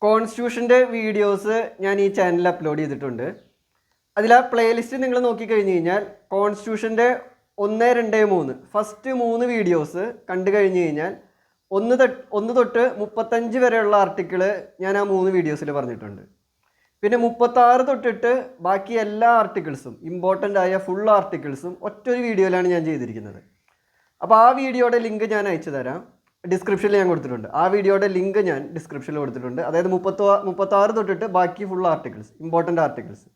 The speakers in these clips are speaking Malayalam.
കോൺസ്റ്റിറ്റ്യൂഷൻ്റെ വീഡിയോസ് ഞാൻ ഈ ചാനലിൽ അപ്ലോഡ് ചെയ്തിട്ടുണ്ട്. അതിൽ ആ പ്ലേലിസ്റ്റ് നിങ്ങൾ നോക്കിക്കഴിഞ്ഞ് കഴിഞ്ഞാൽ കോൺസ്റ്റിറ്റ്യൂഷൻ്റെ 1, 2, 3 ഫസ്റ്റ് 3 വീഡിയോസ് കണ്ടു കഴിഞ്ഞ് കഴിഞ്ഞാൽ 1 തൊട്ട് 35 വരെയുള്ള ആർട്ടിക്കിൾ ഞാൻ ആ 3 വീഡിയോസിൽ പറഞ്ഞിട്ടുണ്ട്. പിന്നെ 36 തൊട്ടിട്ട് ബാക്കി എല്ലാ ആർട്ടിക്കിൾസും ഇമ്പോർട്ടൻ്റ് ആയ ഫുൾ ആർട്ടിക്കിൾസും ഒറ്റൊരു വീഡിയോയിലാണ് ഞാൻ ചെയ്തിരിക്കുന്നത്. അപ്പോൾ ആ വീഡിയോയുടെ ലിങ്ക് ഞാൻ അയച്ചു തരാം, ഡിസ്ക്രിപ്ഷനിൽ ഞാൻ കൊടുത്തിട്ടുണ്ട്. ആ വീഡിയോയുടെ ലിങ്ക് ഞാൻ ഡിസ്ക്രിപ്ഷനിൽ കൊടുത്തിട്ടുണ്ട്. അതായത് 36 തൊട്ടിട്ട് ബാക്കി ഫുൾ ആർട്ടിക്കിൾസ്, ഇമ്പോർട്ടൻ്റ് ആർട്ടിക്കിൾസ്,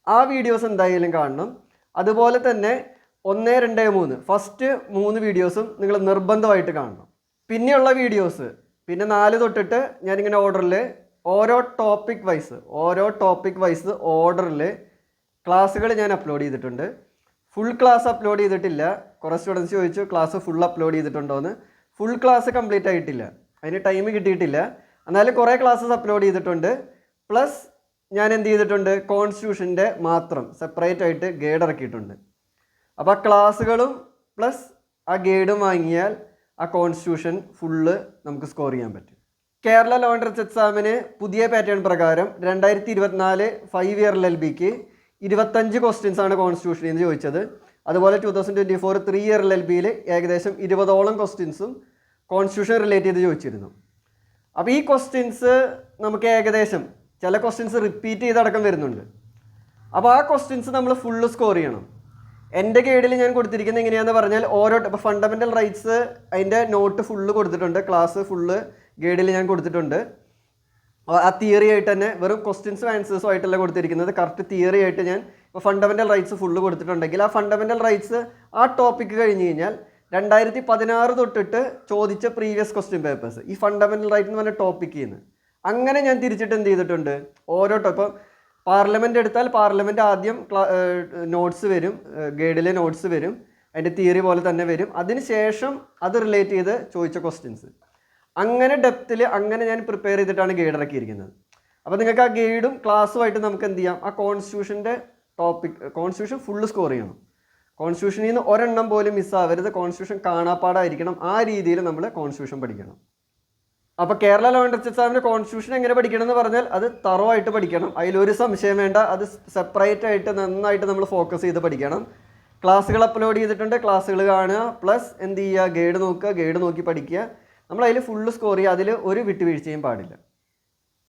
ആ വീഡിയോസ് എന്തായാലും കാണണം. അതുപോലെ തന്നെ 1, 2, 3 ഫസ്റ്റ് 3 വീഡിയോസും നിങ്ങൾ നിർബന്ധമായിട്ട് കാണണം. പിന്നെയുള്ള വീഡിയോസ് പിന്നെ 4 തൊട്ടിട്ട് ഞാനിങ്ങനെ ഓർഡറിൽ ഓരോ ടോപ്പിക് വൈസ് ഓർഡറിൽ ക്ലാസ്സുകൾ ഞാൻ അപ്ലോഡ് ചെയ്തിട്ടുണ്ട്. ഫുൾ ക്ലാസ് അപ്ലോഡ് ചെയ്തിട്ടില്ല. കുറേ സ്റ്റുഡൻസ് ചോദിച്ചു ക്ലാസ് ഫുൾ അപ്ലോഡ് ചെയ്തിട്ടുണ്ടോയെന്ന്. ഫുൾ ക്ലാസ് കംപ്ലീറ്റ് ആയിട്ടില്ല, അതിന് ടൈം കിട്ടിയിട്ടില്ല. എന്നാലും കുറേ ക്ലാസ്സസ് അപ്ലോഡ് ചെയ്തിട്ടുണ്ട്. പ്ലസ് ഞാൻ എന്ത് ചെയ്തിട്ടുണ്ട്, കോൺസ്റ്റിറ്റ്യൂഷൻ്റെ മാത്രം സെപ്പറേറ്റ് ആയിട്ട് ഗൈഡ് ഇറക്കിയിട്ടുണ്ട്. അപ്പോൾ ആ ക്ലാസ്സുകളും പ്ലസ് ആ ഗൈഡും വാങ്ങിയാൽ ആ കോൺസ്റ്റിറ്റ്യൂഷൻ ഫുള്ള് നമുക്ക് സ്കോർ ചെയ്യാൻ പറ്റും. കേരള ലോ ആൻഡ് റിച്ച് എക്സാമിന് പുതിയ പാറ്റേൺ പ്രകാരം 2024 5 ഇയർ LLBക്ക് 25 ക്വസ്റ്റ്യൻസ് ആണ് കോൺസ്റ്റിറ്റ്യൂഷനിൽ നിന്ന് ചോദിച്ചത്. അതുപോലെ 2024 3 ഇയർ LLBയിൽ ഏകദേശം 20ഓളം ക്വസ്റ്റ്യൻസും കോൺസ്റ്റിറ്റ്യൂഷൻ റിലേറ്റ് ചെയ്ത് ചോദിച്ചിരുന്നു. അപ്പോൾ ഈ ക്വസ്റ്റ്യൻസ് നമുക്ക് ഏകദേശം ചില ക്വസ്റ്റ്യൻസ് റിപ്പീറ്റ് ചെയ്തടക്കം വരുന്നുണ്ട്. അപ്പോൾ ആ ക്വസ്റ്റ്യൻസ് നമ്മൾ ഫുള്ള് സ്കോർ ചെയ്യണം. എൻ്റെ ഗൈഡിൽ ഞാൻ കൊടുത്തിരിക്കുന്നത് എങ്ങനെയാണെന്ന് പറഞ്ഞാൽ ഇപ്പോൾ ഫണ്ടമെൻ്റൽ റൈറ്റ്സ് അതിൻ്റെ നോട്ട് ഫുള്ള് കൊടുത്തിട്ടുണ്ട്, ക്ലാസ് ഫുള്ള് ഗൈഡിൽ ഞാൻ കൊടുത്തിട്ടുണ്ട്. ആ തിയറി ആയിട്ട് തന്നെ വെറും ക്വസ്റ്റ്യൻസും ആൻസേഴ്സും ആയിട്ടല്ല കൊടുത്തിരിക്കുന്നത്, കറക്റ്റ് തിയറി ആയിട്ട് ഞാൻ ഇപ്പോൾ ഫണ്ടമെൻ്റൽ റൈറ്റ്സ് ഫുള്ള് കൊടുത്തിട്ടുണ്ടെങ്കിൽ ആ ഫണ്ടമെൻ്റൽ റൈറ്റ്സ് ആ ടോപ്പിക്ക് കഴിഞ്ഞ് കഴിഞ്ഞാൽ 2016 തൊട്ടിട്ട് ചോദിച്ച പ്രീവിയസ് ക്വസ്റ്റ്യൻ പേപ്പേഴ്സ് ഈ ഫണ്ടമെൻ്റൽ റൈറ്റ് എന്ന് പറഞ്ഞ ടോപ്പിക്കിൽ നിന്ന് അങ്ങനെ ഞാൻ തിരിച്ചിട്ട് എന്ത് ചെയ്തിട്ടുണ്ട്, ഓരോ ഇപ്പോൾ പാർലമെൻറ്റ് എടുത്താൽ പാർലമെൻറ്റ് ആദ്യം നോട്ട്സ് വരും, ഗൈഡിലെ നോട്ട്സ് വരും, അതിൻ്റെ തിയറി പോലെ തന്നെ വരും. അതിന് ശേഷം അത് റിലേറ്റ് ചെയ്ത് ചോദിച്ച ക്വസ്റ്റ്യൻസ് അങ്ങനെ ഡെപ്തിൽ അങ്ങനെ ഞാൻ പ്രിപ്പയർ ചെയ്തിട്ടാണ് ഗൈഡ് ഇറക്കിയിരിക്കുന്നത്. അപ്പോൾ നിങ്ങൾക്ക് ആ ഗൈഡും ക്ലാസ്സുമായിട്ട് നമുക്ക് എന്ത് ചെയ്യാം, ആ കോൺസ്റ്റിറ്റ്യൂഷൻ്റെ കോൺസ്റ്റിറ്റ്യൂഷൻ ഫുള്ള് സ്കോർ ചെയ്യണം. കോൺസ്റ്റിറ്റ്യൂഷനിൽ നിന്ന് ഒരെണ്ണം പോലും മിസ്സാവരുത്, കോൺസ്റ്റിറ്റ്യൂഷൻ കാണാപ്പാടായിരിക്കണം. ആ രീതിയിൽ നമ്മൾ കോൺസ്റ്റിറ്റ്യൂഷൻ പഠിക്കണം. അപ്പോൾ കേരള ലോ ആൻഡ് റിച്ച് എക്സാമിന് കോൺസ്റ്റിറ്റ്യൂഷൻ എങ്ങനെ പഠിക്കണം എന്ന് പറഞ്ഞാൽ അത് തറവായിട്ട് പഠിക്കണം, അതിലൊരു സംശയം വേണ്ട. അത് സെപ്പറേറ്റ് ആയിട്ട് നന്നായിട്ട് നമ്മൾ ഫോക്കസ് ചെയ്ത് പഠിക്കണം. ക്ലാസ്സുകൾ അപ്ലോഡ് ചെയ്തിട്ടുണ്ട്, ക്ലാസ്സുകൾ കാണുക, പ്ലസ് എന്ത് ചെയ്യുക, ഗൈഡ് നോക്കുക, ഗൈഡ് നോക്കി പഠിക്കുക. നമ്മൾ അതിൽ ഫുള്ള് സ്കോർ ചെയ്യുക, അതിൽ ഒരു വിട്ടുവീഴ്ചയും പാടില്ല.